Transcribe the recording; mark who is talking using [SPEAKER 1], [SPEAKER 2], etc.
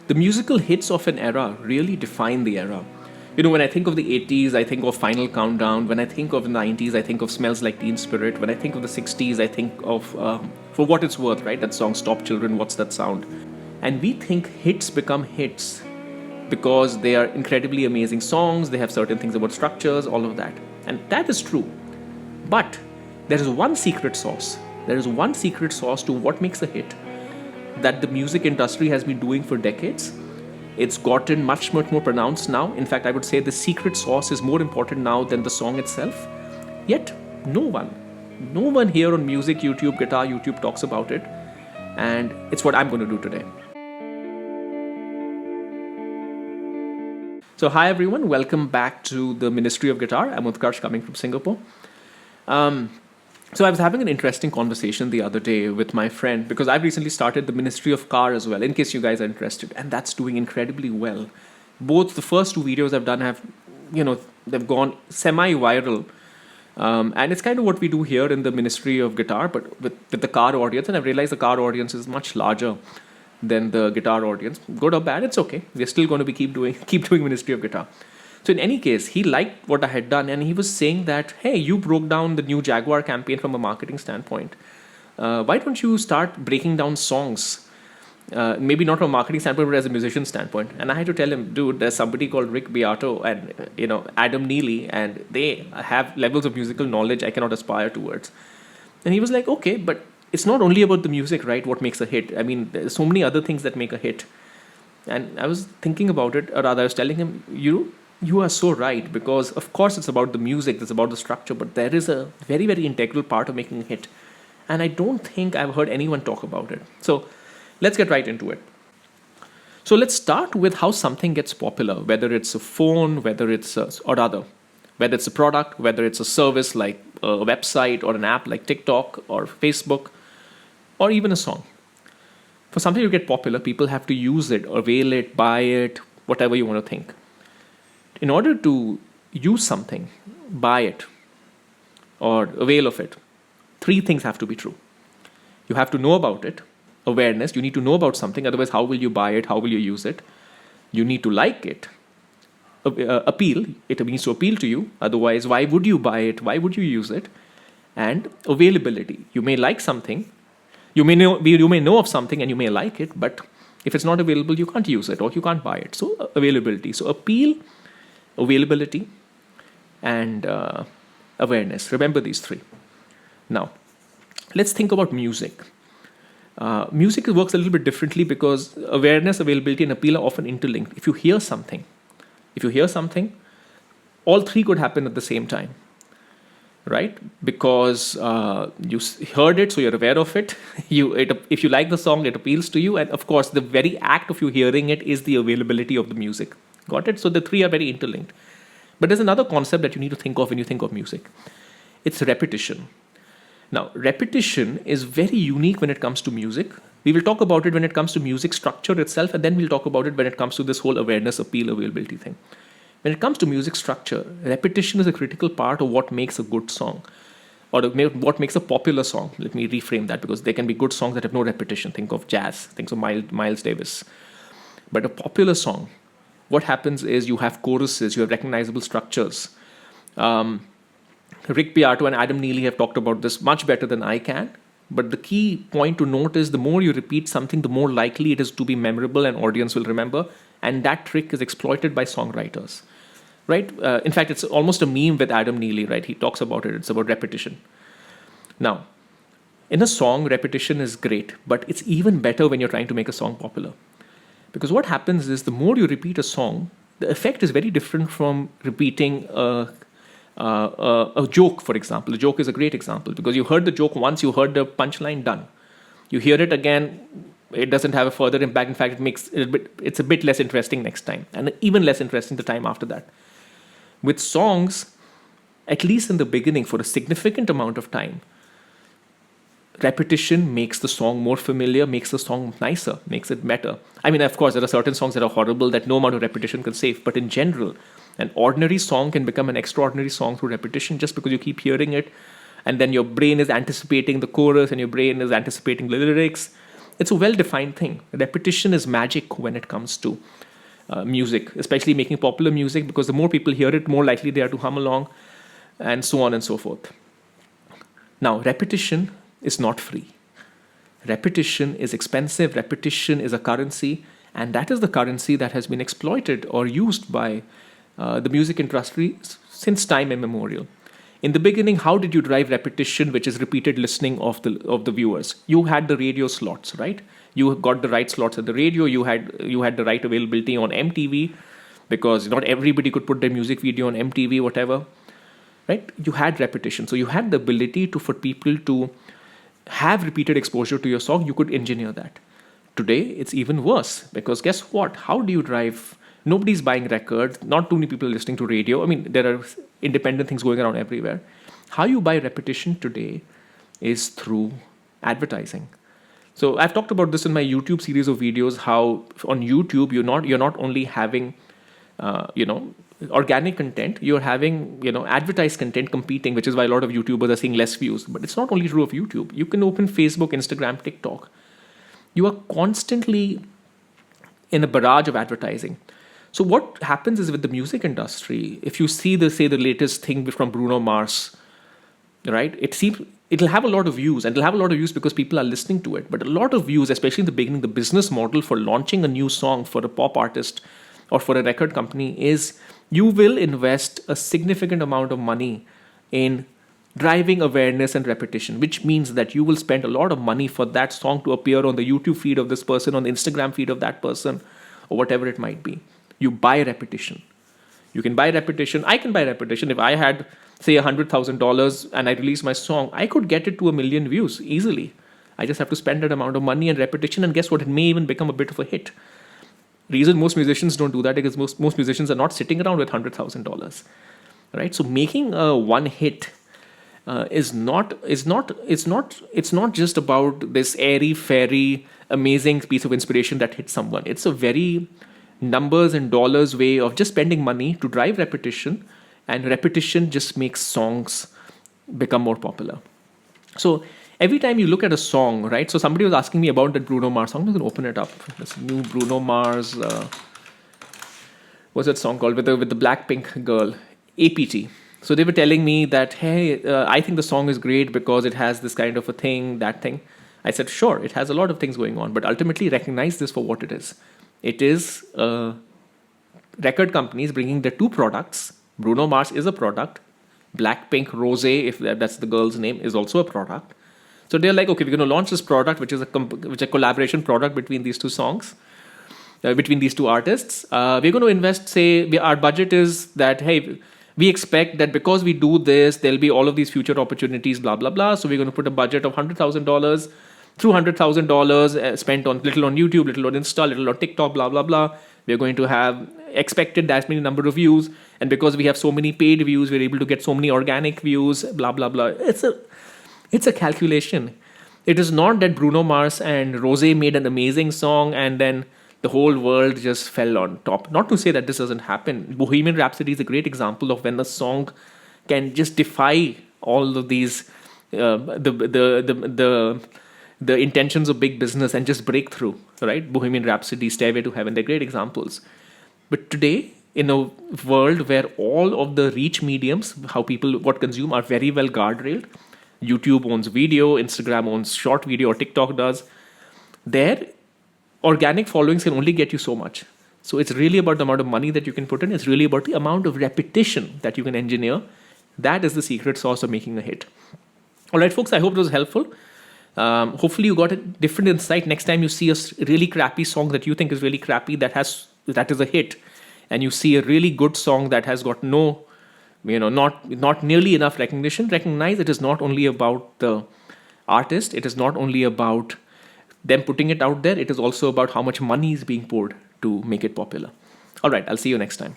[SPEAKER 1] The musical hits of an era really define the era. When I think of the 80s, I think of Final Countdown. When I think of the 90s, I think of Smells Like Teen Spirit. When I think of the 60s, I think of, For What It's Worth, right? That song, Stop Children, What's That Sound? And we think hits become hits because they are incredibly amazing songs, they have certain things about structures, all of that. And that is true. But there is one secret sauce. There is one secret sauce to what makes a hit that the music industry has been doing for decades. It's gotten much more pronounced now. In fact, I would say the secret sauce is more important now than the song itself. Yet, no one here on music, YouTube, guitar, YouTube talks about it. And it's what I'm going to do today. So, hi everyone, welcome back to the Ministry of Guitar. I'm Utkarsh coming from Singapore. So I was having an interesting conversation the other day with my friend because I've recently started the Ministry of Car as well, in case you guys are interested, and that's doing incredibly well. Both the first two videos I've done have, they've gone semi-viral. And it's kind of what we do here in the Ministry of Guitar, but with the car audience. And I've realized the car audience is much larger than the guitar audience. Good or bad, it's okay. We're still going to keep doing Ministry of Guitar. So in any case, he liked what I had done, and he was saying that, hey, you broke down the new Jaguar campaign from a marketing standpoint. Why don't you start breaking down songs? Maybe not from a marketing standpoint, but as a musician standpoint. And I had to tell him, dude, there's somebody called Rick Beato and Adam Neely, and they have levels of musical knowledge I cannot aspire towards. And he was like, okay, but it's not only about the music, right? What makes a hit? I mean, there's so many other things that make a hit. And I was thinking about it, or rather, I was telling him, you are so right, because of course it's about the music, it's about the structure, but there is a very, very integral part of making a hit. And I don't think I've heard anyone talk about it. So let's get right into it. So let's start with how something gets popular, whether it's a phone, whether it's a product, whether it's a service like a website or an app like TikTok or Facebook, or even a song. For something to get popular, people have to use it, avail it, buy it, whatever you want to think. In order to use something, buy it, or avail of it, three things have to be true. You have to know about it, awareness. You need to know about something, otherwise how will you buy it, how will you use it? You need to like it, appeal. It needs to appeal to you, otherwise why would you buy it, why would you use it? And availability. You may like something, you may know of something and you may like it, but if it's not available, you can't use it or you can't buy it. So availability. So appeal, availability, and awareness. Remember these three. Now, let's think about music. Music works a little bit differently because awareness, availability, and appeal are often interlinked. If you hear something, all three could happen at the same time, right? Because you heard it, so you're aware of it. If you like the song, it appeals to you. And of course, the very act of you hearing it is the availability of the music. Got it? So the three are very interlinked. But there's another concept that you need to think of when you think of music. It's repetition. Now, repetition is very unique when it comes to music. We will talk about it when it comes to music structure itself, and then we'll talk about it when it comes to this whole awareness, appeal, availability thing. When it comes to music structure, repetition is a critical part of what makes a good song, or what makes a popular song. Let me reframe that, because there can be good songs that have no repetition. Think of jazz, think of Miles Davis. But a popular song, what happens is you have choruses, you have recognizable structures. Rick Beato and Adam Neely have talked about this much better than I can. But the key point to note is the more you repeat something, the more likely it is to be memorable and audience will remember. And that trick is exploited by songwriters, right? In fact, it's almost a meme with Adam Neely, right? He talks about it. It's about repetition. Now, in a song, repetition is great, but it's even better when you're trying to make a song popular. Because what happens is the more you repeat a song, the effect is very different from repeating a joke, for example. A joke is a great example because you heard the joke once, you heard the punchline, done. You hear it again, it doesn't have a further impact. In fact, it's a bit less interesting next time, and even less interesting the time after that. With songs, at least in the beginning, for a significant amount of time, repetition makes the song more familiar, makes the song nicer, makes it better. I mean, of course, there are certain songs that are horrible that no amount of repetition can save. But in general, an ordinary song can become an extraordinary song through repetition just because you keep hearing it. And then your brain is anticipating the chorus and your brain is anticipating the lyrics. It's a well-defined thing. Repetition is magic when it comes to music, especially making popular music, because the more people hear it, more likely they are to hum along, and so on and so forth. Now, repetition is not free. Repetition is expensive. Repetition is a currency, and that is the currency that has been exploited or used by the music industry since time immemorial. In the beginning, how did you drive repetition, which is repeated listening of the viewers? You had the radio slots, right? You got the right slots at the radio. You had the right availability on MTV, because not everybody could put their music video on MTV, whatever, right? You had repetition, so you had the ability for people to have repeated exposure to your song. You could engineer that. Today, it's even worse, because guess what? How do you drive? Nobody's buying records. Not too many people are listening to radio. I mean, there are independent things going around everywhere. How you buy repetition today is through advertising. So I've talked about this in my YouTube series of videos. How on YouTube you're not only having organic content, you're having advertised content competing, which is why a lot of YouTubers are seeing less views. But it's not only true of YouTube. You can open Facebook, Instagram, TikTok. You are constantly in a barrage of advertising. So what happens is with the music industry, if you see the latest thing from Bruno Mars, right? It'll have a lot of views, and it'll have a lot of views because people are listening to it. But a lot of views, especially in the beginning, the business model for launching a new song for a pop artist or for a record company is you will invest a significant amount of money in driving awareness and repetition, which means that you will spend a lot of money for that song to appear on the YouTube feed of this person, on the Instagram feed of that person, or whatever it might be. You buy repetition. You can buy repetition. I can buy repetition. If I had, say, $100,000 and I released my song, I could get it to 1 million views easily. I just have to spend that amount of money and repetition, and guess what? It may even become a bit of a hit. Reason most musicians don't do that because most musicians are not sitting around with $100,000, right? So making a one hit it's not just about this airy fairy amazing piece of inspiration that hits someone. It's a very numbers and dollars way of just spending money to drive repetition, and repetition just makes songs become more popular. So every time you look at a song, right? So somebody was asking me about that Bruno Mars song. I'm going to open it up. This new Bruno Mars, what's that song called with the Blackpink girl, APT. So they were telling me that, hey, I think the song is great because it has this kind of a thing, that thing. I said, sure, it has a lot of things going on, but ultimately recognize this for what it is. It is record companies bringing their two products. Bruno Mars is a product. Blackpink Rose, if that's the girl's name, is also a product. So they're like, okay, we're going to launch this product, which is a collaboration product between these two songs, between these two artists. We're going to invest, say, our budget is that, hey, we expect that because we do this, there'll be all of these future opportunities, blah, blah, blah. So we're going to put a budget of $100,000, through $100,000 spent on little on YouTube, little on Insta, little on TikTok, blah, blah, blah. We're going to have expected that many number of views. And because we have so many paid views, we're able to get so many organic views, blah, blah, blah. It's a calculation. It is not that Bruno Mars and Rose made an amazing song and then the whole world just fell on top. Not to say that this doesn't happen. Bohemian Rhapsody is a great example of when a song can just defy all of these the intentions of big business and just break through. Right? Bohemian Rhapsody, Stairway to Heaven, they're great examples. But today, in a world where all of the reach mediums, how people what consume, are very well guardrailed. YouTube owns video, Instagram owns short video, or TikTok does. Their organic followings can only get you so much. So it's really about the amount of money that you can put in. It's really about the amount of repetition that you can engineer. That is the secret sauce of making a hit. All right, folks, I hope it was helpful. Hopefully you got a different insight. Next time you see a really crappy song that you think is really crappy, that is a hit, and you see a really good song that has got not nearly enough recognition, recognize it is not only about the artist, it is not only about them putting it out there, it is also about how much money is being poured to make it popular. All right, I'll see you next time.